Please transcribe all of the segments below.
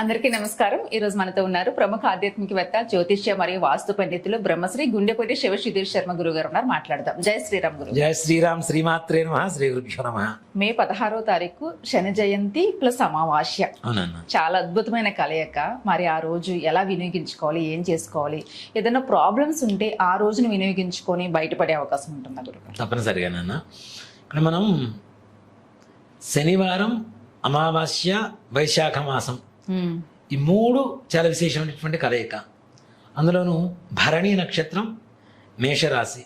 అందరికీ నమస్కారం. ఈ రోజు మనతో ఉన్నారు ప్రముఖ ఆధ్యాత్మికవేత్త, జ్యోతిష్య మరియు వాస్తు పండితులు బ్రహ్మశ్రీ గుండెపూడి శివసుధీర్ శర్మ గురువు గారు ఉన్నారు. మాట్లాడదాం. జై శ్రీరామ్ గురు. జై శ్రీరామ్. శ్రీమాత్రే నమః. శ్రీ గురుభ్యో నమః. మే 16వ తారీఖు శని జయంతి ప్లస్ అమావాస్య. చాలా అద్భుతమైన కలయిక. మరి ఆ రోజు ఎలా వినియోగించుకోవాలి, ఏం చేసుకోవాలి, ఏదైనా ప్రాబ్లమ్స్ ఉంటే ఆ రోజును వినియోగించుకొని బయటపడే అవకాశం ఉంటుంది గురువు. తప్పనిసరిగా నాన్న. ఇక్కడ మనం శనివారం, అమావాస్య, వైశాఖ మాసం ఈ మూడు చాలా విశేషమైనటువంటి కలయిక. అందులోనూ భరణి నక్షత్రం, మేషరాశి.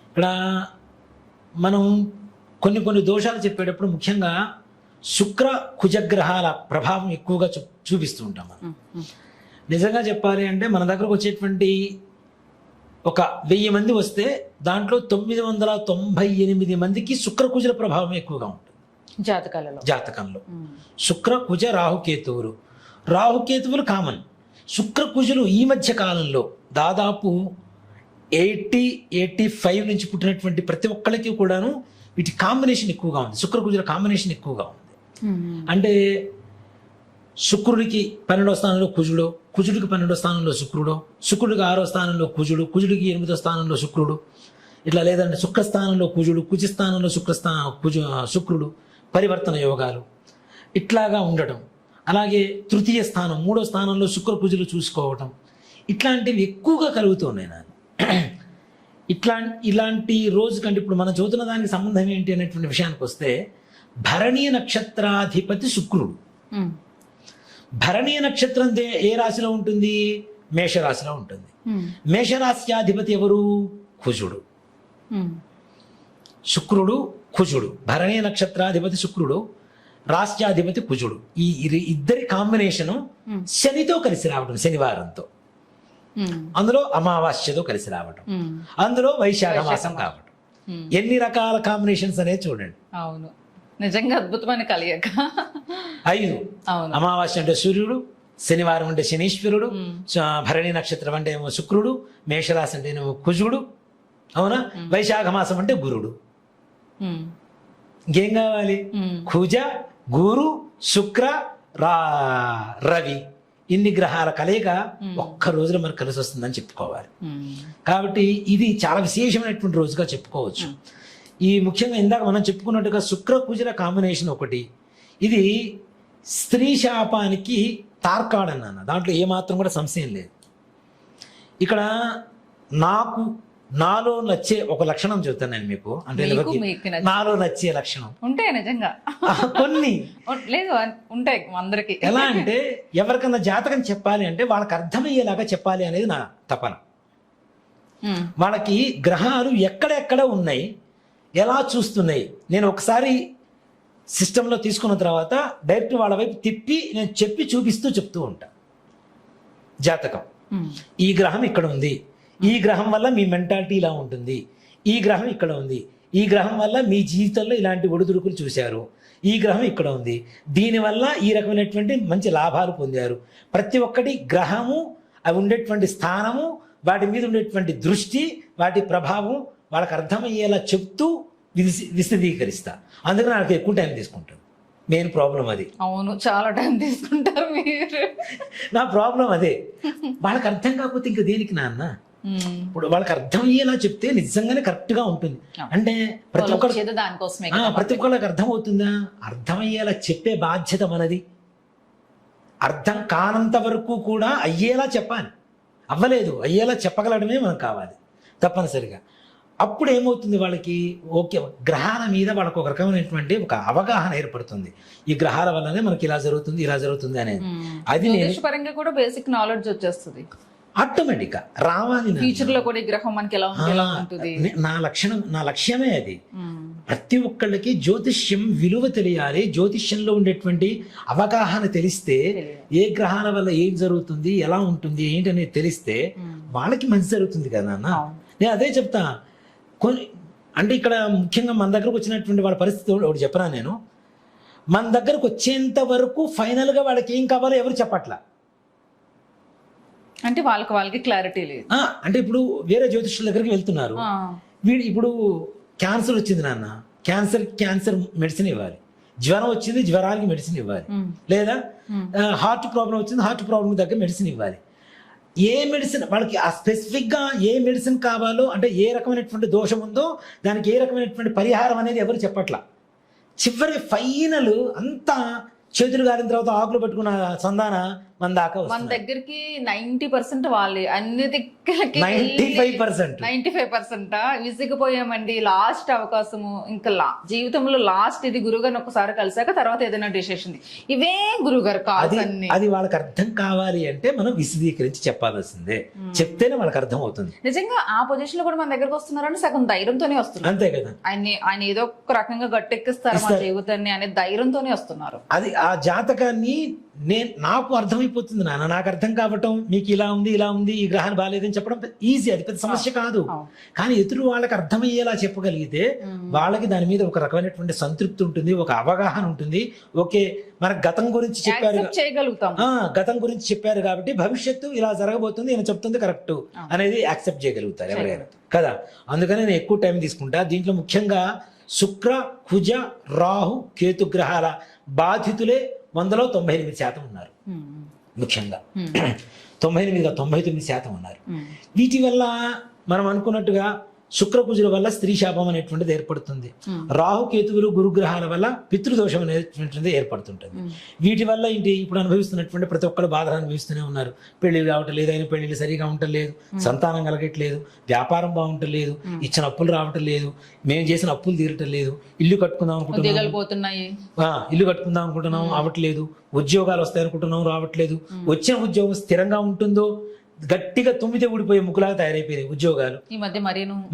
ఇక్కడ మనం కొన్ని దోషాలు చెప్పేటప్పుడు ముఖ్యంగా శుక్ర కుజగ్రహాల ప్రభావం ఎక్కువగా చూపిస్తూ ఉంటాం మనం. నిజంగా చెప్పాలి అంటే మన దగ్గరకు వచ్చేటువంటి ఒక 1000 మంది వస్తే దాంట్లో 998 మందికి శుక్ర కుజుల ప్రభావం ఎక్కువగా ఉంటుంది జాతకంలో. శుక్ర కుజ రాహుకేతువులు. రాహుకేతువులు కామన్. శుక్ర కుజులు ఈ మధ్య కాలంలో దాదాపు 85 నుంచి పుట్టినటువంటి ప్రతి ఒక్కరికి కూడాను వీటి కాంబినేషన్ ఎక్కువగా ఉంది. శుక్ర కుజుల కాంబినేషన్ ఎక్కువగా ఉంది. అంటే శుక్రుడికి 12వ స్థానంలో కుజుడు, కుజుడికి 12వ స్థానంలో శుక్రుడు, శుక్రుడికి 6వ స్థానంలో కుజుడు, కుజుడికి 8వ స్థానంలో శుక్రుడు, ఇట్లా లేదంటే శుక్రస్థానంలో కుజుడు, కుజ స్థానంలో శుక్రుడు, పరివర్తన యోగాలు ఇట్లాగా ఉండటం. అలాగే తృతీయ స్థానం, 3వ స్థానంలో శుక్ర కుజులు చూసుకోవటం, ఇట్లాంటివి ఎక్కువగా కలుగుతున్నాయి నాకు. ఇలాంటి రోజు కంటే ఇప్పుడు మనం చదువుతున్న దానికి సంబంధం ఏంటి అనేటువంటి విషయానికి వస్తే, భరణీయ నక్షత్రాధిపతి శుక్రుడు. భరణీయ నక్షత్రం ఏ రాశిలో ఉంటుంది? మేషరాశిలో ఉంటుంది. మేషరాశ్యాధిపతి ఎవరు? కుజుడు. శుక్రుడు, కుజుడు. భరణీయ నక్షత్రాధిపతి శుక్రుడు, రాష్ట్రాధిపతి కుజుడు. ఈ ఇద్దరి కాంబినేషను శనితో కలిసి రావడం, శనివారంతో, అందులో అమావాస్యతో కలిసి రావడం, అందులో వైశాఖ మాసం కావడం. ఎన్ని రకాల కాంబినేషన్స్ అనేది చూడండి. అవును, నిజంగా అద్భుతమైన కలయిక. 5 అమావాస్య అంటే సూర్యుడు, శనివారం అంటే శనీశ్వరుడు, భరణి నక్షత్రం అంటే ఏమో శుక్రుడు, మేషరాశి అంటే ఏమో కుజుడు, అవునా? వైశాఖ మాసం అంటే గురుడు. ఇంకేం కావాలి? కుజ, గురు, శుక్ర, రవి, ఇన్ని గ్రహాల కలయిక ఒక్క రోజులో మనకు కలిసి వస్తుందని చెప్పుకోవాలి. కాబట్టి ఇది చాలా విశేషమైనటువంటి రోజుగా చెప్పుకోవచ్చు. ఈ ముఖ్యంగా ఇందాక మనం చెప్పుకున్నట్టుగా శుక్ర కుజుల కాంబినేషన్ ఒకటి. ఇది స్త్రీ శాపానికి తార్కాడన్న, దాంట్లో ఏమాత్రం కూడా సంశయం లేదు. ఇక్కడ నాలో నచ్చే ఒక లక్షణం చెప్తాను నేను మీకు. అంటే నాలో నచ్చే లక్షణం ఉంటాయి నిజంగా కొన్ని లేదు ఉంటాయి అందరికి. ఎలా అంటే ఎవరికన్నా జాతకం చెప్పాలి అంటే వాళ్ళకి అర్థమయ్యేలాగా చెప్పాలి అనేది నా తపన. వాళ్ళకి గ్రహాలు ఎక్కడెక్కడ ఉన్నాయి, ఎలా చూస్తున్నాయి, నేను ఒకసారి సిస్టంలో తీసుకున్న తర్వాత డైరెక్ట్ వాళ్ళ వైపు తిప్పి నేను చెప్తూ ఉంటా. జాతకం, ఈ గ్రహం ఇక్కడ ఉంది, ఈ గ్రహం వల్ల మీ మెంటాలిటీ ఇలా ఉంటుంది, ఈ గ్రహం ఇక్కడ ఉంది, ఈ గ్రహం వల్ల మీ జీవితంలో ఇలాంటి ఒడిదుడుకులు చూశారు, ఈ గ్రహం ఇక్కడ ఉంది, దీనివల్ల ఈ రకమైనటువంటి మంచి లాభాలు పొందారు. ప్రతి ఒక్కటి గ్రహము, అవి ఉండేటువంటి స్థానము, వాటి మీద ఉండేటువంటి దృష్టి, వాటి ప్రభావం వాళ్ళకి అర్థమయ్యేలా చెప్తూ విశదీకరిస్తా. అందుకని నాకు ఎక్కువ టైం తీసుకుంటాను. మెయిన్ ప్రాబ్లం అది. అవును, చాలా టైం తీసుకుంటారు మీరు. నా ప్రాబ్లం అదే. వాళ్ళకి అర్థం కాకపోతే ఇంకా దేనికి నాన్న? ఇప్పుడు వాళ్ళకి అర్థం అయ్యేలా చెప్తే నిజంగానే కరెక్ట్ గా ఉంటుంది. అంటే ప్రతి ఒక్కళ్ళకి అర్థం అవుతుందా? అర్థమయ్యేలా చెప్పే బాధ్యత మనది. అర్థం కానంత వరకు కూడా అయ్యేలా చెప్పాలి. అవ్వలేదు, అయ్యేలా చెప్పగలడమే మనకు కావాలి తప్పనిసరిగా. అప్పుడు ఏమవుతుంది, వాళ్ళకి ఓకే, గ్రహాల మీద వాళ్ళకు ఒక రకమైనటువంటి ఒక అవగాహన ఏర్పడుతుంది. ఈ గ్రహాల వల్లనే మనకి ఇలా జరుగుతుంది అనేది. అది పరంగా కూడా బేసిక్ నాలెడ్జ్ వచ్చేస్తుంది ఆటోమేటిక్ గా రావాలి. ఫ్యూచర్ లో కూడా ఈ గ్రహం మనకి ఎలా ఉంటుంది. నా లక్ష్యమే అది. ప్రతి ఒక్కళ్ళకి జ్యోతిష్యం విలువ తెలియాలి. జ్యోతిష్యంలో ఉండేటువంటి అవగాహన తెలిస్తే, ఏ గ్రహాల వల్ల ఏం జరుగుతుంది, ఎలా ఉంటుంది, ఏంటి అనేది తెలిస్తే వాళ్ళకి మంచి జరుగుతుంది కదా నాన్న. నేను అదే చెప్తా. అంటే ఇక్కడ ముఖ్యంగా మన దగ్గరకు వచ్చినటువంటి వాళ్ళ పరిస్థితి ఒకటి చెప్పనా నేను. మన దగ్గరకు వచ్చేంత వరకు ఫైనల్ గా వాళ్ళకి ఏం కావాలో ఎవరు చెప్పట్లా. అంటే వాళ్ళకి క్లారిటీ లేదు. అంటే ఇప్పుడు వేరే జ్యోతిష్యుల దగ్గరికి వెళ్తున్నారు. ఇప్పుడు క్యాన్సర్ వచ్చింది నాన్న, క్యాన్సర్ మెడిసిన్ ఇవ్వాలి. జ్వరం వచ్చింది, జ్వరానికి మెడిసిన్ ఇవ్వాలి. లేదా హార్ట్ ప్రాబ్లం వచ్చింది, హార్ట్ ప్రాబ్లం దగ్గర మెడిసిన్ ఇవ్వాలి. ఏ మెడిసిన్ వాళ్ళకి ఆ స్పెసిఫిక్గా ఏ మెడిసిన్ కావాలో, అంటే ఏ రకమైనటువంటి దోషం ఉందో దానికి ఏ రకమైనటువంటి పరిహారం అనేది ఎవరు చెప్పట్లా. చివరి ఫైనల్ అంతా చేతులు గారిన తర్వాత ఆకులు పట్టుకున్న సంధాన మన దాకా మన దగ్గరికి 90% వాళ్ళే, అన్ని దిక్కులకి 95% విసిగిపోయామండి. లాస్ట్ అవకాశము, ఇంకా జీవితంలో లాస్ట్ ఇది గురుగారిని ఒకసారి కలిసాక తర్వాత ఏదైనా డిసిషన్, ఇవే గురుగారు కాదు. అది వాళ్ళకి అర్థం కావాలి అంటే మనం విశదీకరించి చెప్పాల్సిందే, చెప్తేనే వాళ్ళకి అర్థం అవుతుంది. నిజంగా ఆ పొజిషన్ లో కూడా మన దగ్గరకు వస్తున్నారంటే సగం ధైర్యంతోనే వస్తున్నారు. అంతే కదా, ఆయన ఏదో ఒక రకంగా గట్టెక్కిస్తారు మా జీవితాన్ని అనే ధైర్యంతోనే వస్తున్నారు. అది ఆ జాతకాన్ని నాకు అర్థమైపోతుంది నాన్న, నాకు అర్థం కావటం, మీకు ఇలా ఉంది ఇలా ఉంది, ఈ గ్రహాన్ని బాగాలేదని చెప్పడం ఈజీ, అది పెద్ద సమస్య కాదు. కానీ ఎదురు వాళ్ళకి అర్థమయ్యేలా చెప్పగలిగితే వాళ్ళకి దాని మీద ఒక రకమైనటువంటి సంతృప్తి ఉంటుంది, ఒక అవగాహన ఉంటుంది. ఓకే, మన గతం గురించి చెప్పారు, గతం గురించి చెప్పారు కాబట్టి భవిష్యత్తు ఇలా జరగబోతుంది, ఈయన చెప్తుంది కరెక్ట్ అనేది యాక్సెప్ట్ చేయగలుగుతారు ఎవరైనా కదా. అందుకని నేను ఎక్కువ టైం తీసుకుంటా. దీంట్లో ముఖ్యంగా శుక్ర, కుజ, రాహు, కేతు గ్రహాల బాధితులే 100లో 98% ఉన్నారు. ముఖ్యంగా 99% ఉన్నారు. వీటి వల్ల మనం అనుకున్నట్టుగా శుక్రకుజుల వల్ల స్త్రీ శాపం అనేటువంటిది ఏర్పడుతుంది. రాహుకేతువులు గురుగ్రహాల వల్ల పితృదోషం అనేటువంటిది ఏర్పడుతుంటుంది. వీటి వల్ల ఏంటి, ఇప్పుడు అనుభవిస్తున్నటువంటి ప్రతి ఒక్కరు బాధలు అనుభవిస్తూనే ఉన్నారు. పెళ్లిళ్ళు కావటం లేదు, అయినా పెళ్లిళ్ళు సరిగా ఉండలేదు, సంతానం కలగట్లేదు, వ్యాపారం బాగుంటలేదు, ఇచ్చిన అప్పులు రావటం లేదు, మేము చేసిన అప్పులు తీరటం లేదు, ఇల్లు కట్టుకుందాం అనుకుంటున్నాం అవ్వట్లేదు, ఉద్యోగాలు వస్తాయనుకుంటున్నాం రావట్లేదు, వచ్చిన ఉద్యోగం స్థిరంగా ఉంటుందో గట్టిగా తుమ్మితే ఊడిపోయే ముక్కులాగా తయారైపోయినాయి ఉద్యోగాలు. ఈ మధ్య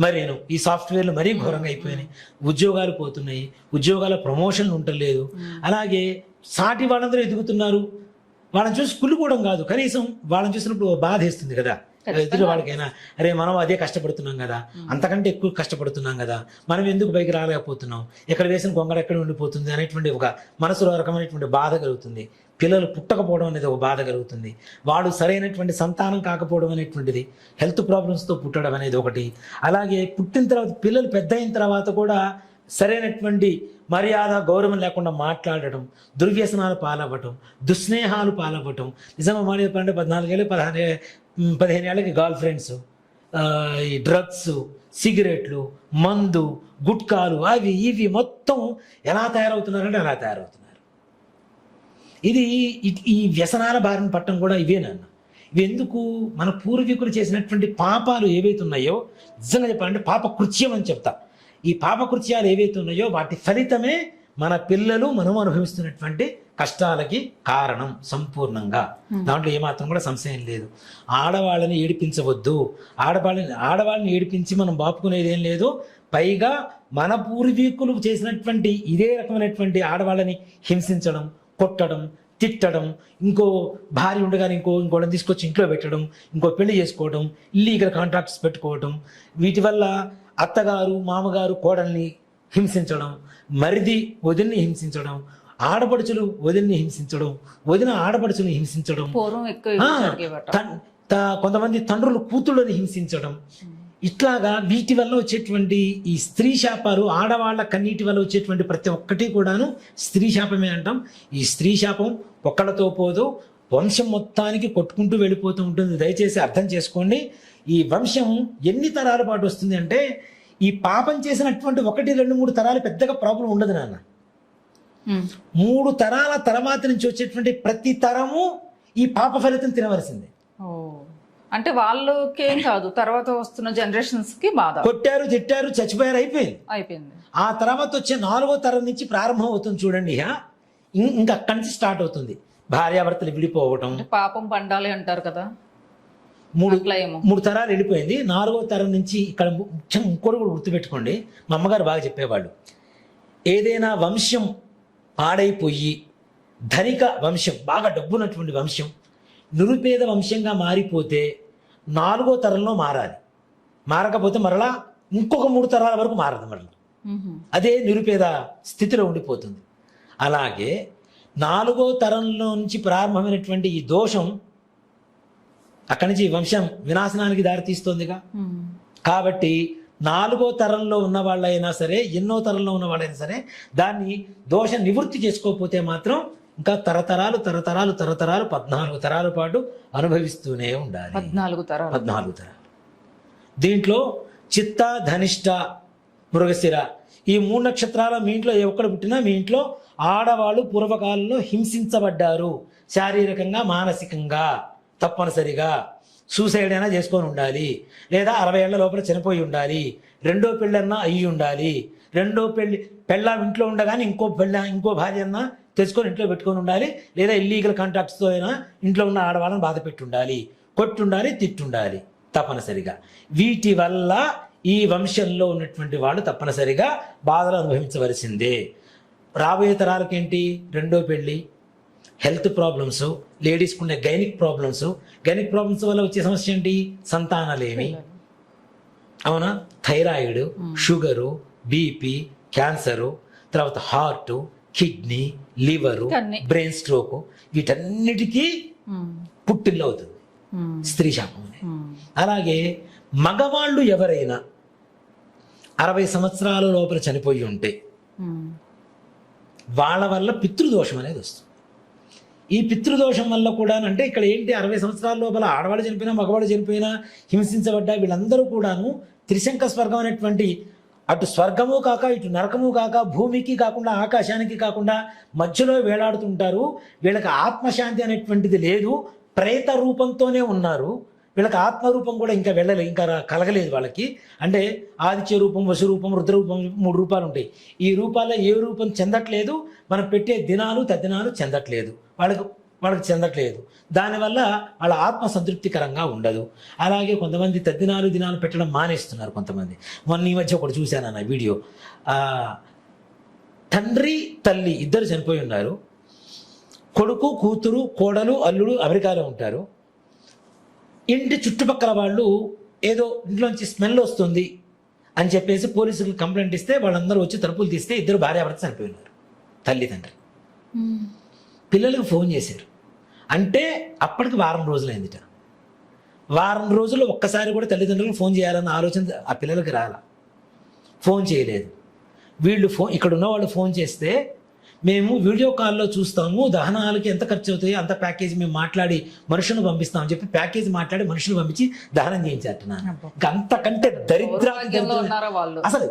మరేను ఈ సాఫ్ట్వేర్లు మరీ ఘోరంగా అయిపోయినాయి, ఉద్యోగాలు పోతున్నాయి, ఉద్యోగాల ప్రమోషన్లు ఉండలేదు. అలాగే సాటి వాళ్ళందరూ ఎదుగుతున్నారు, వాళ్ళని చూసి కుళ్ళుకోవడం కాదు, కనీసం వాళ్ళని చూసినప్పుడు బాధ వేస్తుంది కదా ఎదురు వాళ్ళకైనా. అరే మనం అదే కష్టపడుతున్నాం కదా, అంతకంటే ఎక్కువ కష్టపడుతున్నాం కదా, మనం ఎందుకు పైకి రాలేకపోతున్నాం, ఎక్కడ వేసిన కొంగడ ఎక్కడ ఉండిపోతుంది అనేటువంటి ఒక మనసులో రకమైనటువంటి బాధ కలుగుతుంది. పిల్లలు పుట్టకపోవడం అనేది ఒక బాధ కలుగుతుంది, వాడు సరైనటువంటి సంతానం కాకపోవడం అనేటువంటిది, హెల్త్ ప్రాబ్లమ్స్తో పుట్టడం అనేది ఒకటి. అలాగే పుట్టిన తర్వాత పిల్లలు పెద్ద అయిన తర్వాత కూడా సరైనటువంటి మర్యాద గౌరవం లేకుండా మాట్లాడటం, దుర్వ్యసనాలు పాలవ్వటం, దుస్నేహాలు పాలవ్వటం. నిజంగా మాట చెప్పాలంటే 14 ఏళ్ళు 15 ఏళ్ళకి గర్ల్ ఫ్రెండ్స్, ఈ డ్రగ్స్, సిగరెట్లు, మందు, గుట్కాలు, అవి ఇవి మొత్తం ఎలా తయారవుతున్నారంటే అలా తయారవుతున్నారు. ఇది ఈ వ్యసనాల బారిన పట్టడం కూడా ఇవేనన్న. ఇవి ఎందుకు, మన పూర్వీకులు చేసినటువంటి పాపాలు ఏవైతే ఉన్నాయో, నిజంగా చెప్పాలంటే పాప కృత్యం అని చెప్తా. ఈ పాపకృత్యాలు ఏవైతే ఉన్నాయో వాటి ఫలితమే మన పిల్లలు మనం అనుభవిస్తున్నటువంటి కష్టాలకి కారణం సంపూర్ణంగా. దాంట్లో ఏమాత్రం కూడా సంశయం లేదు. ఆడవాళ్ళని ఏడిపించవద్దు, ఆడవాళ్ళని ఏడిపించి మనం బాపుకునేది ఏం లేదు. పైగా మన పూర్వీకులు చేసినటువంటి ఇదే రకమైనటువంటి ఆడవాళ్ళని హింసించడం, కొట్టడం, తిట్టడం, ఇంకో భార్య ఉండగానే ఇంకోళ్ళని తీసుకొచ్చి ఇంట్లో పెట్టడం, ఇంకో పెళ్లి చేసుకోవడం, ఇల్లీగల్ కాంట్రాక్ట్స్ పెట్టుకోవడం, వీటి వల్ల అత్తగారు మామగారు కోడల్ని హింసించడం, మరిది వదిన్ని హింసించడం, ఆడపడుచులు వదిన్ని హింసించడం, వదిన ఆడపడుచుని హింసించడం, కొంతమంది తండ్రులు కూతుళ్ళని హింసించడం, ఇట్లాగా వీటి వల్ల వచ్చేటువంటి ఈ స్త్రీ శాపాలు, ఆడవాళ్ళ కన్నీటి వల్ల వచ్చేటువంటి ప్రతి ఒక్కటి కూడాను స్త్రీ శాపమే అంటాం. ఈ స్త్రీ శాపం ఒక్కళ్ళతో పోదు, వంశం మొత్తానికి కొట్టుకుంటూ వెళ్ళిపోతూ ఉంటుంది. దయచేసి అర్థం చేసుకోండి. ఈ వంశం ఎన్ని తరాల పాటు వస్తుంది అంటే, ఈ పాపం చేసినటువంటి 1, 2, 3 తరాలు పెద్దగా ప్రాబ్లం ఉండదు నాన్న. 3 తరాల తర్వాత నుంచి వచ్చేటువంటి ప్రతి తరము ఈ పాప ఫలితం తినవలసిందే. అంటే వాళ్ళకేం కాదు, తర్వాత వస్తున్న జనరేషన్స్ కి బాధ. కొట్టారు, తిట్టారు, చచ్చిపోయారు, అయిపోయింది. ఆ తర్వాత వచ్చే 4వ తరం నుంచి ప్రారంభం అవుతుంది చూడండి. ఇంకా అక్కడి నుంచి స్టార్ట్ అవుతుంది భార్యాభర్తలు విడిపోవటం. పాపం పండాలి అంటారు కదా. 3 తరాలు వెళ్ళిపోయింది. 4వ తరం నుంచి ఇక్కడ ముఖ్యం ఇంకోటి కూడా గుర్తుపెట్టుకోండి. మా అమ్మగారు బాగా చెప్పేవాళ్ళు, ఏదైనా వంశం పాడైపోయి ధనిక వంశం, బాగా డబ్బున్నటువంటి వంశం నిరుపేద వంశంగా మారిపోతే 4వ తరంలో మారాలి. మారకపోతే మరలా ఇంకొక 3 తరాల వరకు మారదు, మరలా అదే నిరుపేద స్థితిలో ఉండిపోతుంది. అలాగే 4వ తరంలో నుంచి ప్రారంభమైనటువంటి ఈ దోషం అక్కడి నుంచి వంశం వినాశనానికి దారితీస్తుందిగా. కాబట్టి 4వ తరంలో ఉన్న వాళ్ళైనా సరే, ఎన్నో తరంలో ఉన్న వాళ్ళైనా సరే దాన్ని దోష నివృత్తి చేసుకోకపోతే మాత్రం ఇంకా తరతరాలు 14 తరాల పాటు అనుభవిస్తూనే ఉండాలి. 14 తరాలు. దీంట్లో చిత్త, ధనిష్ట, మృగశిర ఈ 3 నక్షత్రాల మీ ఇంట్లో ఏ ఒక్కడు పుట్టినా మీ ఇంట్లో ఆడవాళ్ళు పూర్వకాలంలో హింసించబడ్డారు, శారీరకంగా మానసికంగా. తప్పనిసరిగా సూసైడ్ అయినా చేసుకొని ఉండాలి, లేదా 60 ఏళ్ల లోపల చనిపోయి ఉండాలి, 2వ పెళ్ళన్నా అయ్యి ఉండాలి, 2వ పెళ్ళ ఇంట్లో ఉండగానే ఇంకో భార్య అన్నా తెచ్చుకొని ఇంట్లో పెట్టుకొని ఉండాలి, లేదా ఇల్లీగల్ కాంట్రాక్ట్స్తో అయినా ఇంట్లో ఉన్న ఆడవాళ్ళని బాధ పెట్టి ఉండాలి, కొట్టుండాలి, తిట్టుండాలి తప్పనిసరిగా. వీటి వల్ల ఈ వంశంలో ఉన్నటువంటి వాళ్ళు తప్పనిసరిగా బాధలు అనుభవించవలసిందే. రాబోయే తరాలకి ఏంటి? 2వ పెళ్ళి, హెల్త్ ప్రాబ్లమ్స్, లేడీస్కి ఉండే గైనిక్ ప్రాబ్లమ్స్ వల్ల వచ్చే సమస్య ఏంటి? సంతానలేమి, అవునా? థైరాయిడ్, షుగరు, బీపీ, క్యాన్సరు, తర్వాత heart, kidney, liver, brain stroke, వీటన్నిటికీ పుట్టిల్లు అవుతుంది స్త్రీ శాపం. అలాగే మగవాళ్ళు ఎవరైనా 60 సంవత్సరాల లోపల చనిపోయి ఉంటే వాళ్ళ వల్ల పితృదోషం అనేది వస్తుంది. ఈ పితృదోషం వల్ల కూడా అంటే ఇక్కడ ఏంటి, 60 సంవత్సరాల లోపల ఆడవాళ్ళు చనిపోయినా మగవాళ్ళు చనిపోయినా హింసించబడ్డా వీళ్ళందరూ కూడాను త్రిశంక స్వర్గం అనేటువంటి, అటు స్వర్గము కాక ఇటు నరకము కాక భూమికి కాకుండా ఆకాశానికి కాకుండా మధ్యలో వేలాడుతుంటారు. వీళ్ళకి ఆత్మశాంతి అనేటువంటిది లేదు, ప్రేత రూపంతోనే ఉన్నారు. వీళ్ళకి ఆత్మరూపం కూడా ఇంకా కలగలేదు వాళ్ళకి. అంటే ఆదిత్య రూపం, వసు రూపం, రుద్రరూపం 3 రూపాలు ఉంటాయి. ఈ రూపాల్లో ఏ రూపం చెందట్లేదు, మనం పెట్టే దినాలు తద్దినాలు చెందట్లేదు, వాళ్ళకి చెందట్లేదు. దానివల్ల వాళ్ళ ఆత్మ సంతృప్తికరంగా ఉండదు. అలాగే కొంతమంది తద్దినాలు దినాలు పెట్టడం మానేస్తున్నారు కొంతమంది. ఈ మధ్య ఒకటి చూశాను అన్న వీడియో, తండ్రి తల్లి ఇద్దరు చనిపోయి ఉన్నారు, కొడుకు కూతురు కోడలు అల్లుడు అమెరికాలో ఉంటారు. ఇంటి చుట్టుపక్కల వాళ్ళు ఏదో ఇంట్లోంచి స్మెల్ వస్తుంది అని చెప్పేసి పోలీసులకు కంప్లైంట్ ఇస్తే వాళ్ళందరూ వచ్చి తలుపులు తీస్తే ఇద్దరు భార్యాభర్త చనిపోయినారు, తల్లి తండ్రి. పిల్లలకు ఫోన్ చేశారు, అంటే అప్పటికి వారం రోజులైందిట. వారం రోజుల్లో ఒక్కసారి కూడా తల్లిదండ్రులకు ఫోన్ చేయాలన్న ఆలోచన ఆ పిల్లలకి రాల, ఫోన్ చేయలేదు. వీళ్ళు ఇక్కడ ఉన్న వాళ్ళు ఫోన్ చేస్తే మేము వీడియో కాల్లో చూస్తాము, దహనాలకి ఎంత ఖర్చు అవుతాయో అంత ప్యాకేజ్ మేము మాట్లాడి మనుషులను పంపిస్తామని చెప్పి ప్యాకేజ్ మాట్లాడి మనుషులు పంపించి దహనం చేయించారు. అంతకంటే అసలు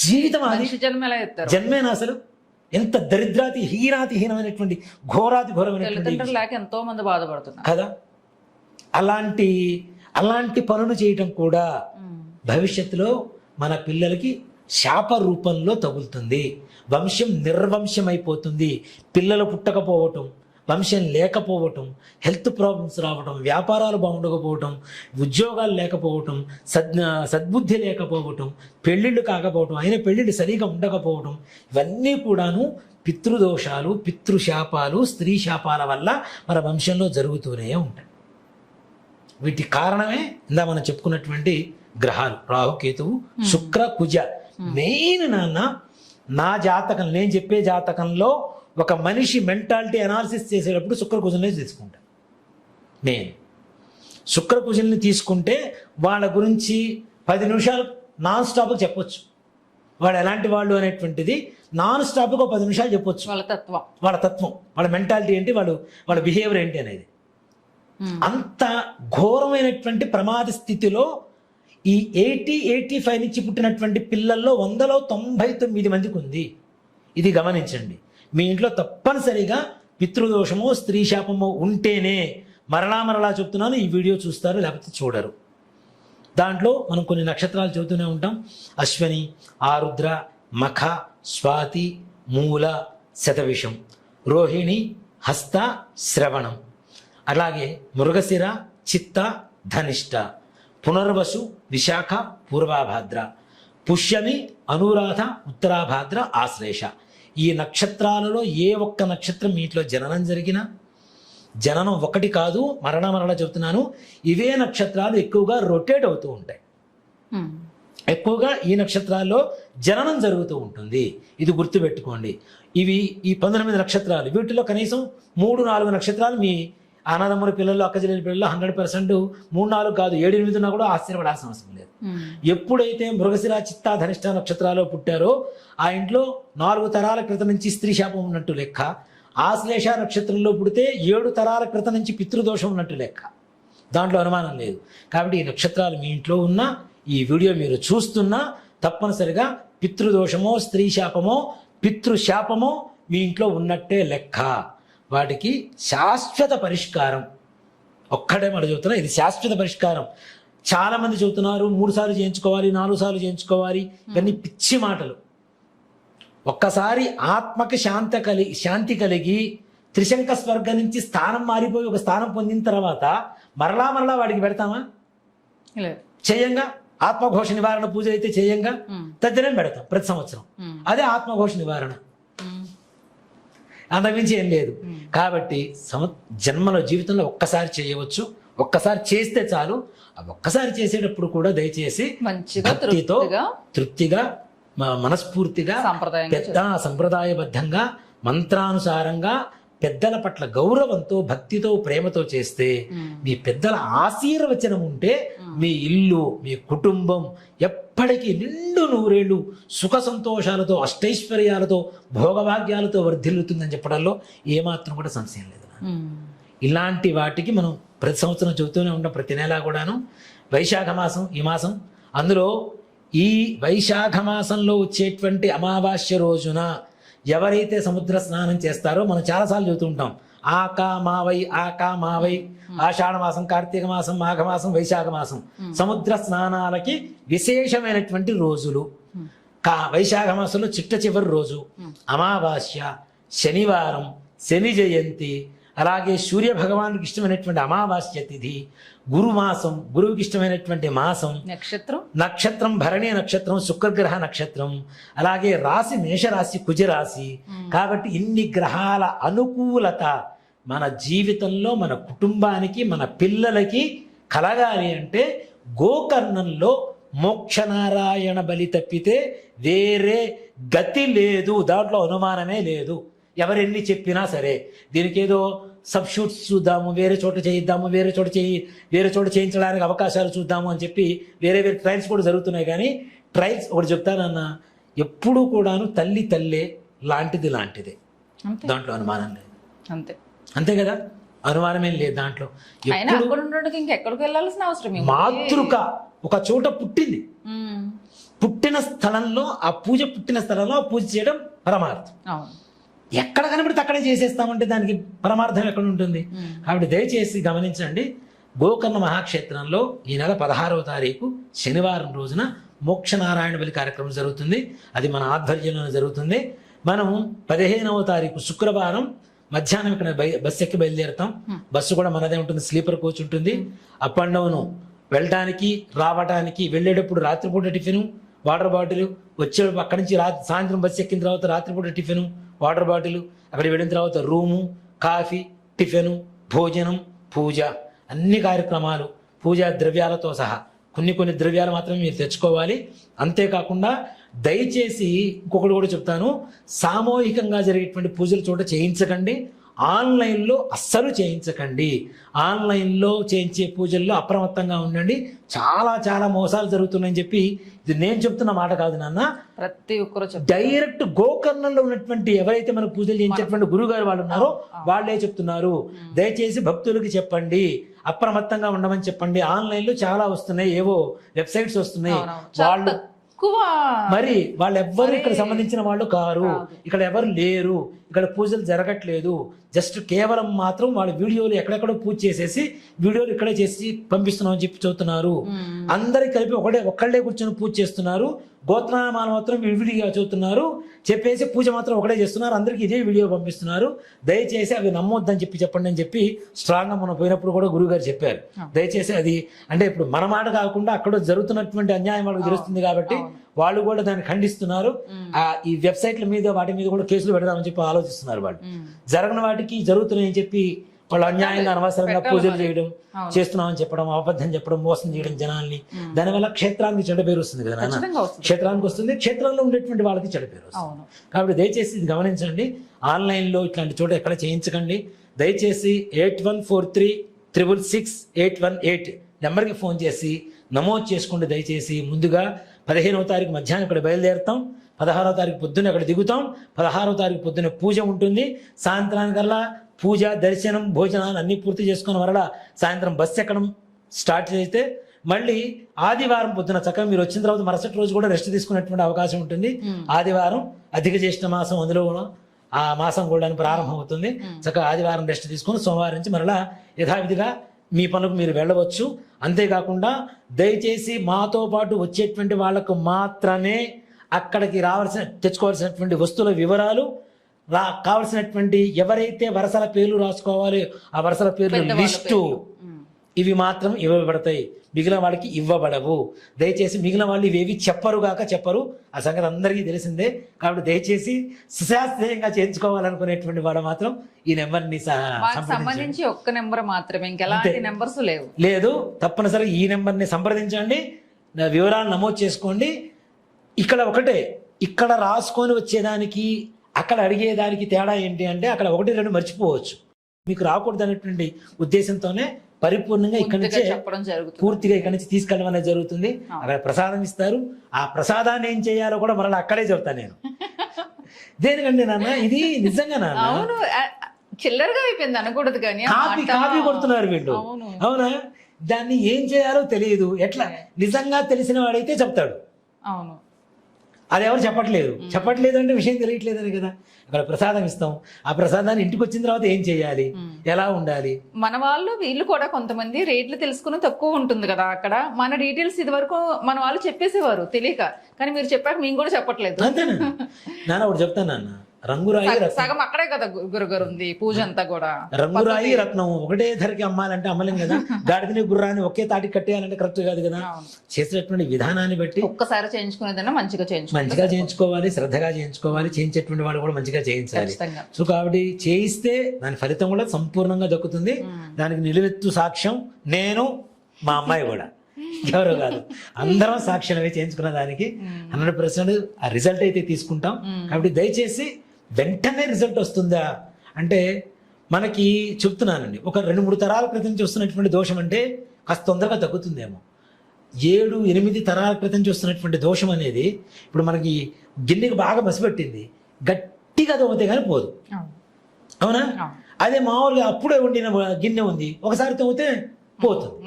జీవితం అది జన్మేనా? అసలు ఎంత హీనాతిహీనమైనటువంటి ఘోరమైనటువంటి ఎంతో మంది బాధపడుతున్నారు కదా. అలాంటి పనులు చేయటం కూడా భవిష్యత్తులో మన పిల్లలకి శాప రూపంలో తగులుతుంది. వంశం నిర్వంశమైపోతుంది. పిల్లలు పుట్టకపోవటం, వంశం లేకపోవటం, హెల్త్ ప్రాబ్లమ్స్ రావటం, వ్యాపారాలు బాగుండకపోవటం, ఉద్యోగాలు లేకపోవటం, సద్బుద్ధి లేకపోవటం, పెళ్ళిళ్ళు కాకపోవటం, అయిన పెళ్ళిళ్ళు సరిగా ఉండకపోవటం, ఇవన్నీ కూడాను పితృదోషాలు, పితృశాపాలు, స్త్రీ శాపాల వల్ల మన వంశంలో జరుగుతూనే ఉంటాయి. వీటి కారణమే ఇందా మనం చెప్పుకున్నటువంటి గ్రహాలు రాహుకేతువు, శుక్ర, కుజ. మెయిన్ నా జాతకం, నేను చెప్పే జాతకంలో ఒక మనిషి మెంటాలిటీ అనాలిసిస్ చేసేటప్పుడు శుక్రకుజుల్ని తీసుకుంటా. నేను శుక్రకుజుల్ని తీసుకుంటే వాళ్ళ గురించి 10 నిమిషాలు నాన్ స్టాప్గా చెప్పొచ్చు. వాడు ఎలాంటి వాళ్ళు అనేటువంటిది నాన్ స్టాప్గా 10 నిమిషాలు చెప్పొచ్చు. వాళ్ళ తత్వం, వాళ్ళ మెంటాలిటీ ఏంటి, వాళ్ళ బిహేవియర్ ఏంటి అనేది. అంత ఘోరమైనటువంటి ప్రమాద స్థితిలో ఈ 85 నుంచి పుట్టినటువంటి పిల్లల్లో 100లో 99 మందికి ఉంది. ఇది గమనించండి. మీ ఇంట్లో తప్పనిసరిగా పితృదోషమో స్త్రీ శాపమో ఉంటేనే మరలా చెప్తున్నాను, ఈ వీడియో చూస్తారు, లేకపోతే చూడరు. దాంట్లో మనం కొన్ని నక్షత్రాలు చెబుతూనే ఉంటాం. అశ్వని, ఆరుద్ర, మఖ, స్వాతి, మూల, శతవిషం, రోహిణి, హస్త, శ్రవణం, అలాగే మృగశిర, చిత్త, ధనిష్ట, పునర్వసు, విశాఖ, పూర్వాభాద్ర, పుష్యమి, అనురాధ, ఉత్తరాభాద్ర, ఆశ్లేష. ఈ నక్షత్రాలలో ఏ ఒక్క నక్షత్రం మీ ఇంట్లో జననం జరిగినా, జననం ఒకటి కాదు, మరణ చెబుతున్నాను, ఇవే నక్షత్రాలు ఎక్కువగా రొటేట్ అవుతూ ఉంటాయి. ఎక్కువగా ఈ నక్షత్రాల్లో జననం జరుగుతూ ఉంటుంది. ఇది గుర్తుపెట్టుకోండి. ఈ 19 నక్షత్రాలు, వీటిలో కనీసం 3-4 నక్షత్రాలు మీ అన్నదమ్ముల పిల్లలు అక్క చెల్లెల పిల్లలు 100% 3-4 కాదు 7-8 ఉన్నా కూడా ఆశ్చర్యపడాల్సిన అవసరం లేదు. ఎప్పుడైతే మృగశిర చిత్తా ధనిష్ట నక్షత్రాల్లో పుట్టారో ఆ ఇంట్లో 4 తరాల క్రితం నుంచి స్త్రీ శాపం ఉన్నట్టు లెక్క. ఆశ్లేష నక్షత్రంలో పుడితే 7 తరాల క్రితం నుంచి పితృదోషం ఉన్నట్టు లెక్క. దాంట్లో అనుమానం లేదు. కాబట్టి ఈ నక్షత్రాలు మీ ఇంట్లో ఉన్న ఈ వీడియో మీరు చూస్తున్నా తప్పనిసరిగా పితృదోషమో స్త్రీ శాపమో పితృశాపమో మీ ఇంట్లో ఉన్నట్టే లెక్క. వాటికి శాశ్వత పరిష్కారం ఒక్కడే మాట చెబుతున్నా, ఇది శాశ్వత పరిష్కారం. చాలా మంది చెబుతున్నారు 3 సార్లు చేయించుకోవాలి, 4 సార్లు చేయించుకోవాలి, ఇవన్నీ పిచ్చి మాటలు. ఒక్కసారి ఆత్మకి శాంతి కలిగి త్రిశంక స్వర్గం నుంచి స్థానం మారిపోయి ఒక స్థానం పొందిన తర్వాత మరలా వాడికి పెడతామా? చేయంగా ఆత్మఘోష నివారణ పూజలు అయితే చేయంగా తద్దినం పెడతాం ప్రతి సంవత్సరం. అదే ఆత్మఘోష నివారణ, అంతకుమించి ఏం లేదు. కాబట్టి జన్మలో జీవితంలో ఒక్కసారి చేయవచ్చు, ఒక్కసారి చేస్తే చాలు. ఒక్కసారి చేసేటప్పుడు కూడా దయచేసి భక్తితో తృప్తిగా మనస్ఫూర్తిగా సంప్రదాయబద్ధంగా మంత్రానుసారంగా పెద్దల పట్ల గౌరవంతో భక్తితో ప్రేమతో చేస్తే మీ పెద్దల ఆశీర్వచనం ఉంటే మీ ఇల్లు మీ కుటుంబం ఎప్పటికీ నిండు నూరేళ్లు సుఖ సంతోషాలతో అష్టైశ్వర్యాలతో భోగభాగ్యాలతో వర్ధిల్లుతుందని చెప్పడంలో ఏమాత్రం కూడా సంశయం లేదు. ఇలాంటి వాటికి మనం ప్రతి సంవత్సరం చెబుతూనే ఉంటాం, ప్రతి నెలా కూడాను. వైశాఖ మాసం ఈ మాసం, అందులో ఈ వైశాఖ మాసంలో వచ్చేటువంటి అమావాస్య రోజున ఎవరైతే సముద్ర స్నానం చేస్తారో మనం చాలాసార్లు చెబుతూ ఉంటాం, ఆకా మావై ఆషాఢ మాసం, కార్తీక మాసం, మాఘమాసం, వైశాఖ మాసం సముద్ర స్నానాలకి విశేషమైనటువంటి రోజులు. వైశాఖ మాసంలో చిట్ట చివరి రోజు అమావాస్య, శనివారం, శని జయంతి, అలాగే సూర్య భగవానుడికి ఇష్టమైనటువంటి అమావాస్య తిథి, గురుమాసం, గురువుకి ఇష్టమైనటువంటి మాసం, నక్షత్రం భరణి నక్షత్రం, శుక్రగ్రహ నక్షత్రం, అలాగే రాశి మేషరాశి, కుజరాశి. కాబట్టి ఇన్ని గ్రహాల అనుకూలత మన జీవితంలో మన కుటుంబానికి మన పిల్లలకి కలగాలి అంటే గోకర్ణంలో మోక్షనారాయణ బలి తప్పితే వేరే గతి లేదు, దాంట్లో అనుమానమే లేదు. ఎవరెన్ని చెప్పినా సరే దీనికి ఏదో సబ్షూట్స్ చూద్దాము, వేరే చోట చేయిద్దాము, వేరే చోట చేయించడానికి అవకాశాలు చూద్దాము అని చెప్పి వేరే ట్రయల్స్ కూడా జరుగుతున్నాయి. కానీ ట్రయల్స్ ఒకటి చెప్తానన్నా, ఎప్పుడూ కూడాను తల్లే లాంటిదే, దాంట్లో అనుమానం లేదు. అంతే కదా, అనుమానమేం లేదు దాంట్లో. ఎక్కడికి వెళ్ళాల్సిన అవసరం, మాతృక ఒక చోట పుట్టింది, పుట్టిన స్థలంలో ఆ పూజ చేయడం పరమార్థం. ఎక్కడ కనబడితే అక్కడే చేసేస్తామంటే దానికి పరమార్థం ఎక్కడ ఉంటుంది? కాబట్టి దయచేసి గమనించండి, గోకర్ణ మహాక్షేత్రంలో ఈ నెల 16వ తారీఖు శనివారం రోజున మోక్షనారాయణ బలి కార్యక్రమం జరుగుతుంది. అది మన ఆధ్వర్యంలో జరుగుతుంది. మనం 15వ తారీఖు శుక్రవారం మధ్యాహ్నం ఇక్కడ బస్సు ఎక్కి బయలుదేరుతాం. బస్సు కూడా మనదే ఉంటుంది, స్లీపర్ కోచ్ ఉంటుంది. అప్ అండ్ డౌన్ వెళ్ళడానికి రావడానికి, వెళ్ళేటప్పుడు రాత్రిపూట టిఫిన్, వాటర్ బాటిల్, వచ్చేటప్పుడు అక్కడి నుంచి సాయంత్రం బస్సు ఎక్కిన తర్వాత రాత్రిపూట టిఫిన్, వాటర్ బాటిల్, అక్కడ వెళ్ళిన తర్వాత రూము, కాఫీ, టిఫిన్, భోజనం, పూజ, అన్ని కార్యక్రమాలు పూజా ద్రవ్యాలతో సహా. కొన్ని ద్రవ్యాలు మాత్రమే మీరు తెచ్చుకోవాలి. అంతేకాకుండా దయచేసి ఇంకొకటి కూడా చెప్తాను, సామూహికంగా జరిగేటువంటి పూజల చోట చేయించకండి, ఆన్లైన్లో అస్సలు చేయించకండి. ఆన్లైన్లో చేయించే పూజల్లో అప్రమత్తంగా ఉండండి. చాలా మోసాలు జరుగుతున్నాయని చెప్పి ఇది నేను చెప్తున్న మాట కాదు నాన్న, ప్రతి ఒక్కరు డైరెక్ట్ గోకర్ణంలో ఉన్నటువంటి ఎవరైతే మన పూజలు చేయించేటువంటి గురుగారు వాళ్ళు ఉన్నారో వాళ్ళే చెప్తున్నారు. దయచేసి భక్తులకి చెప్పండి, అప్రమత్తంగా ఉండమని చెప్పండి. ఆన్లైన్లో చాలా వస్తున్నాయి, ఏవో వెబ్సైట్స్ వస్తున్నాయి, మరి వాళ్ళు ఎవ్వరు ఇక్కడ సంబంధించిన వాళ్ళు కారు, ఇక్కడ ఎవరు లేరు, ఇక్కడ పూజలు జరగట్లేదు. జస్ట్ కేవలం మాత్రం వాళ్ళ వీడియోలు ఎక్కడెక్కడో పూజ చేసేసి వీడియోలు ఇక్కడే చేసి పంపిస్తున్నాం అని చెప్పి చెబుతున్నారు. అందరికి కలిపి ఒక్కళ్ళే కూర్చొని పూజ చేస్తున్నారు. గోత్రనామాలు మాత్రం విడివిడిగా చెబుతున్నారు, చెప్పేసి పూజ మాత్రం ఒకటే చేస్తున్నారు. అందరికి ఇదే వీడియో పంపిస్తున్నారు. దయచేసి అవి నమ్మొద్దని చెప్పండి అని చెప్పి స్ట్రాంగ్ గా మనం పోయినప్పుడు కూడా గురువు గారు చెప్పారు. దయచేసి అది అంటే ఇప్పుడు మన మాట కాకుండా అక్కడ జరుగుతున్నటువంటి అన్యాయం వాళ్ళకి తెలుస్తుంది కాబట్టి వాళ్ళు కూడా దాన్ని ఖండిస్తున్నారు. ఈ వెబ్సైట్ల మీద వాటి మీద కూడా కేసులు పెడదామని చెప్పి ఆలోచిస్తున్నారు. వాళ్ళు జరగని వాటికి జరుగుతున్నాయని చెప్పి వాళ్ళు అన్యాయంగా అనవసరంగా పూజలు చేయడం, చేస్తున్నామని చెప్పడం, అబద్ధం చెప్పడం, మోసం చేయడం జనాల్ని. దానివల్ల క్షేత్రానికి చెడ్డ పేరు వస్తుంది కదా నాన్న, క్షేత్రానికి వస్తుంది, క్షేత్రంలో ఉండేటువంటి వాళ్ళకి చెడ్డ పేరు వస్తుంది. కాబట్టి దయచేసి ఇది గమనించండి. ఆన్లైన్లో ఇట్లాంటి చోట ఎక్కడ చేయించకండి. దయచేసి 8143666818 నెంబర్కి ఫోన్ చేసి నమోదు చేసుకోండి. దయచేసి ముందుగా 15వ తారీఖు మధ్యాహ్నం ఇక్కడ బయలుదేరుతాం, 16వ తారీఖు పొద్దున్న అక్కడ దిగుతాం, 16వ తారీఖు పొద్దున్న పూజ ఉంటుంది. సాయంత్రానికల్లా పూజ, దర్శనం, భోజనాలు అన్నీ పూర్తి చేసుకున్న వరల సాయంత్రం బస్సు ఎక్కడం స్టార్ట్ చేస్తే మళ్ళీ ఆదివారం పొద్దున చక్కగా మీరు వచ్చిన తర్వాత మరుసటి రోజు కూడా రెస్ట్ తీసుకునేటువంటి అవకాశం ఉంటుంది. ఆదివారం అధిక జ్యేష్ఠ మాసం, అందులో ఆ మాసం కూడా ప్రారంభం అవుతుంది. చక్కగా ఆదివారం రెస్ట్ తీసుకుని సోమవారం నుంచి మరలా యథావిధిగా మీ పనులకు మీరు వెళ్ళవచ్చు. అంతేకాకుండా దయచేసి మాతో పాటు వచ్చేటువంటి వాళ్ళకు మాత్రమే అక్కడికి తెచ్చుకోవాల్సినటువంటి వస్తువుల వివరాలు, కావలసినటువంటి ఎవరైతే వరసల పేర్లు రాసుకోవాలి ఆ వరసల పేర్లు లిస్టు ఇవి మాత్రం ఇవ్వబడతాయి, మిగిలిన వాళ్ళకి ఇవ్వబడవు. దయచేసి మిగిలిన వాళ్ళు ఇవేవి చెప్పరు. ఆ సంగతి అందరికీ తెలిసిందే. కాబట్టి దయచేసి సుశాస్త్రీయంగా చేయించుకోవాలనుకునేటువంటి వాడు మాత్రం ఈ నెంబర్ని సంబంధించి ఒక్క నెంబర్ మాత్రమే, ఇంకెలాంటి నెంబర్స్ లేదు. తప్పనిసరిగా ఈ నెంబర్ని సంప్రదించండి, వివరాలు నమోదు చేసుకోండి. ఇక్కడ ఒకటే, ఇక్కడ రాసుకొని వచ్చేదానికి అక్కడ అడిగేదానికి తేడా ఏంటి అంటే అక్కడ 1-2 మర్చిపోవచ్చు. మీకు రాకూడదు అనేటువంటి ఉద్దేశంతోనే పరిపూర్ణంగా ఇక్కడి నుంచే పూర్తిగా ఇక్కడి నుంచి తీసుకెళ్ళడం అనేది జరుగుతుంది. అక్కడ ప్రసాదం ఇస్తారు, ఆ ప్రసాదాన్ని ఏం చేయాలో కూడా మరలా అక్కడే చెప్తాను నేను. దేనికంటే నాన్న ఇది నిజంగా నాన్న చిల్లరగా అయిపోయింది అనకూడదు కానీ కాపీ కొడుతున్నారు వీళ్ళు. అవునా, దాన్ని ఏం చేయాలో తెలియదు. ఎట్లా నిజంగా తెలిసిన వాడైతే చెప్తాడు. అవును, అది ఎవరు చెప్పట్లేదు అంటే విషయం తెలియట్లేదని కదా. అక్కడ ప్రసాదం ఇస్తాం, ఆ ప్రసాదాన్ని ఇంటికి వచ్చిన తర్వాత ఏం చేయాలి, ఎలా ఉండాలి. మన వాళ్ళు వీళ్ళు కూడా కొంతమంది రేట్లు తెలుసుకుని తక్కువ ఉంటుంది కదా అక్కడ. మన డీటెయిల్స్ ఇది వరకు మన వాళ్ళు చెప్పేసేవారు తెలియక, కానీ మీరు చెప్పాక మేము కూడా చెప్పట్లేదు. అంతేనా నాన్న, ఒకటి చెప్తాను నాన్న, రంగురాయి సగం అక్కడే కదా గురుగారు ఉంది పూజ అంతా కూడా. రంగురాయి రత్నం ఒకటే ధరకి అమ్మాలంటే అమ్మలేం కదా. గాడిదని గుర్రాన్ని ఒకే తాటికి కట్టేయాలంటే కరెక్ట్ కాదు కదా. చేసేటువంటి విధానాన్ని బట్టి ఒక్కసారి చేయించుకునేదన్నా మంచిగా చేయించుకోవాలి, శ్రద్ధగా చేయించుకోవాలి. చేయించేటువంటి వాళ్ళు కూడా మంచిగా చేయించాలి. సో కాబట్టి చేయిస్తే దాని ఫలితం కూడా సంపూర్ణంగా దక్కుతుంది. దానికి నిలువెత్తు సాక్ష్యం నేను, మా అమ్మాయి కూడా, ఎవరో కాదు, అందరం సాక్ష్యాలు చేయించుకున్న దానికి 100% ఆ రిజల్ట్ అయితే తీసుకుంటాం. కాబట్టి దయచేసి వెంటనే రిజల్ట్ వస్తుందా అంటే మనకి చెప్తున్నానండి, ఒక 2-3 తరాల క్రితం చూస్తున్నటువంటి దోషం అంటే కాస్త తొందరగా తగ్గుతుందేమో. 7-8 తరాల క్రితం చూస్తున్నటువంటి దోషం అనేది ఇప్పుడు మనకి గిన్నెకి బాగా మసిపెట్టింది, గట్టిగా తవ్వితే కానీ పోదు. అవునా, అదే మామూలుగా అప్పుడే వండిన గిన్నె ఉంది, ఒకసారి తవ్వితే పోతుంది.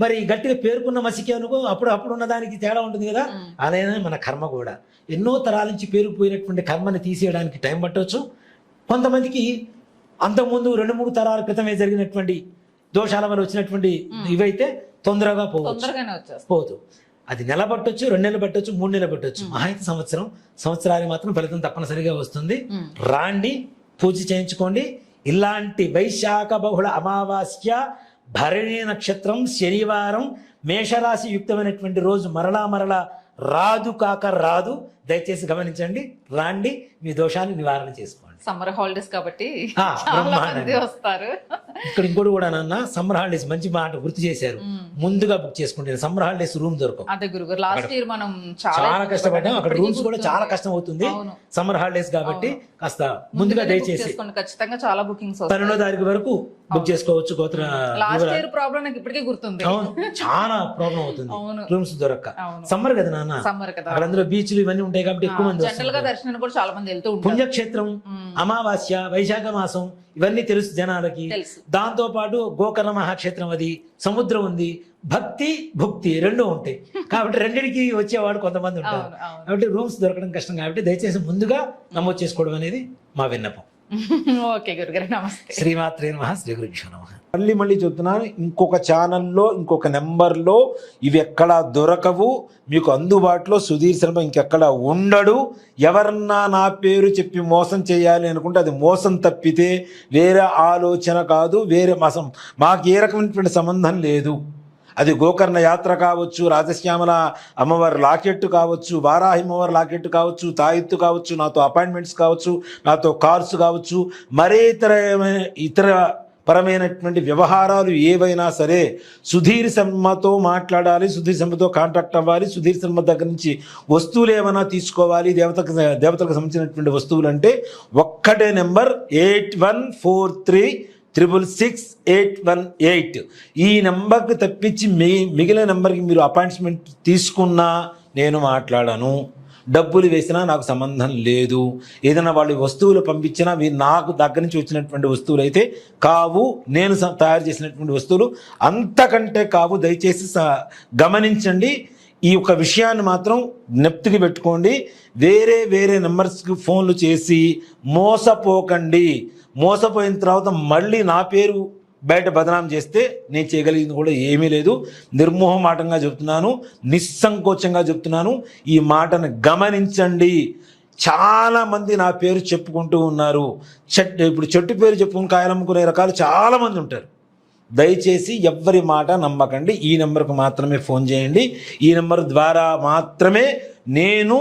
మరి గట్టిగా పేరుకున్న మసికి అనుకో అప్పుడు ఉన్న దానికి తేడా ఉంటుంది కదా. అదే మన కర్మ కూడా ఎన్నో తరాల నుంచి పేరుకుపోయినటువంటి కర్మని తీసేయడానికి టైం పట్టవచ్చు. కొంతమందికి అంతకుముందు 2-3 తరాల క్రితమే జరిగినటువంటి దోషాల వల్ల వచ్చినటువంటి ఇవైతే తొందరగా పోదు. అది నెల పట్టొచ్చు, 2 నెలలు పట్టొచ్చు, 3 నెలలు పట్టొచ్చు, మహా అయితే సంవత్సరానికి మాత్రం ఫలితం తప్పనిసరిగా వస్తుంది. రాండి, పూజ చేయించుకోండి. ఇలాంటి వైశాఖ బహుళ అమావాస్య, భరణి నక్షత్రం, శనివారం, మేషరాశి యుక్తమైనటువంటి రోజు మరలా రాదు. దయచేసి గమనించండి, రాండి, మీ దోషాన్ని నివారణ చేసుకోండి. సమ్మర్ హాలిడేస్ కాబట్టి వస్తారు. ఇక్కడ ఇంకోటి కూడా నాన్న, సమ్మర్ హాలిడేస్ మంచి మాట గుర్తు చేశారు. ముందుగా బుక్ చేసుకుంటే సమ్మర్ హాలిడేస్ రూమ్ దొరకవు. అదే గురుగారు, లాస్ట్ ఇయర్ మనం చాలా కష్టపడ్డాం. అక్కడ రూమ్స్ కూడా చాలా కష్టం అవుతుంది సమ్మర్ హాలిడేస్ కాబట్టి. కాస్త ముందుగా దయచేసి ఖచ్చితంగా చాలా బుకింగ్స్ 12వ తారీఖు వరకు బుక్ చేసుకోవచ్చు. లాస్ట్ ఇయర్ ప్రాబ్లం నాకు ఇప్పటికే గుర్తుంది. అవును, చాలా ప్రాబ్లం అవుతుంది రూమ్స్ దొరక్క. సమ్మర్ కదా నాన్న, అక్కడ అందులో బీచ్లు ఇవన్నీ ఉంటాయి కాబట్టి ఎక్కువ మంది జనరల్ గా దర్శనానికి కూడా చాలా మంది వెళ్తూ ఉంటారు. పుణ్యక్షేత్రం, అమావాస్య, వైశాఖ మాసం ఇవన్నీ తెలుసు జనాలకి. దాంతో పాటు గోకర్ణ మహాక్షేత్రం, అది సముద్రం ఉంది, భక్తి భుక్తి 2 ఉంటాయి కాబట్టి రెండిటికి వచ్చేవాడు కొంతమంది ఉంటారు. కాబట్టి రూమ్స్ దొరకడం కష్టం కాబట్టి దయచేసి ముందుగా నమోదు చేసుకోవడం అనేది మా విన్నపం. ఓకే గురుగారు, నమస్తే. శ్రీమాత్రే నమః. శ్రీ గురుభ్యో నమః. మళ్ళీ చెప్తున్నాను, ఇంకొక ఛానల్లో ఇంకొక నెంబర్లో ఇవి ఎక్కడా దొరకవు. మీకు అందుబాటులో సుధీర్ శర్మ ఇంకెక్కడ ఉండడు. ఎవరన్నా నా పేరు చెప్పి మోసం చేయాలి అనుకుంటే అది మోసం తప్పితే వేరే ఆలోచన కాదు, వేరే మాకు ఏ రకమైనటువంటి సంబంధం లేదు. అది గోకర్ణ యాత్ర కావచ్చు, రాజశ్యామల అమ్మవారి లాకెట్టు కావచ్చు, వారాహి అమ్మవారి లాకెట్టు కావచ్చు, తాయెత్తు కావచ్చు, నాతో అపాయింట్మెంట్స్ కావచ్చు, నాతో కార్స్ కావచ్చు, మరే ఇతర పరమైనటువంటి వ్యవహారాలు ఏవైనా సరే సుధీర్ శర్మతో మాట్లాడాలి, సుధీర్ శర్మతో కాంటాక్ట్ అవ్వాలి. సుధీర్ శర్మ దగ్గర నుంచి వస్తువులు ఏమైనా తీసుకోవాలి, దేవతలకు సంబంధించినటువంటి వస్తువులు అంటే ఒక్కటే నెంబర్ 8143 666-818. ఈ నెంబర్కి తప్పించి మిగిలిన నెంబర్కి మీరు అపాయింట్మెంట్ తీసుకున్నా నేను మాట్లాడను. డబ్బులు వేసినా నాకు సంబంధం లేదు. ఏదైనా వాళ్ళు వస్తువులు పంపించినా నాకు దగ్గర నుంచి వచ్చినటువంటి వస్తువులు అయితే కావు, నేను తయారు చేసినటువంటి వస్తువులు అంతకంటే కావు. దయచేసి గమనించండి. ఈ యొక్క విషయాన్ని మాత్రం జ్ఞప్తికి పెట్టుకోండి. వేరే నెంబర్స్కి ఫోన్లు చేసి మోసపోకండి. మోసపోయిన తర్వాత మళ్ళీ నా పేరు బయట బదనాం చేస్తే నేను చేయగలిగింది కూడా ఏమీ లేదు. నిర్మోహమాటంగా చెప్తున్నాను, నిస్సంకోచంగా చెప్తున్నాను. ఈ మాటను గమనించండి. చాలామంది నా పేరు చెప్పుకుంటూ ఉన్నారు. ఇప్పుడు చెట్టు పేరు చెప్పుకుని కాయలమ్ముకునే రకాలు చాలామంది ఉంటారు. దయచేసి ఎవ్వరి మాట నమ్మకండి. ఈ నెంబర్కు మాత్రమే ఫోన్ చేయండి. ఈ నెంబర్ ద్వారా మాత్రమే నేను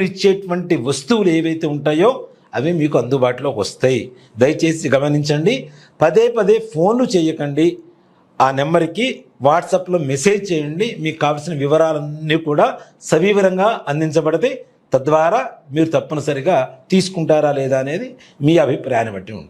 ఇచ్చేటువంటి వస్తువులు ఏవైతే ఉంటాయో అవి మీకు అందుబాటులోకి వస్తాయి. దయచేసి గమనించండి. పదే ఫోన్లు చేయకండి. ఆ నెంబర్కి వాట్సాప్లో మెసేజ్ చేయండి. మీకు కావాల్సిన వివరాలన్నీ కూడా సవివరంగా అందించబడతాయి. తద్వారా మీరు తప్పనిసరిగా తీసుకుంటారా లేదా అనేది మీ అభిప్రాయాన్ని బట్టి ఉంటుంది.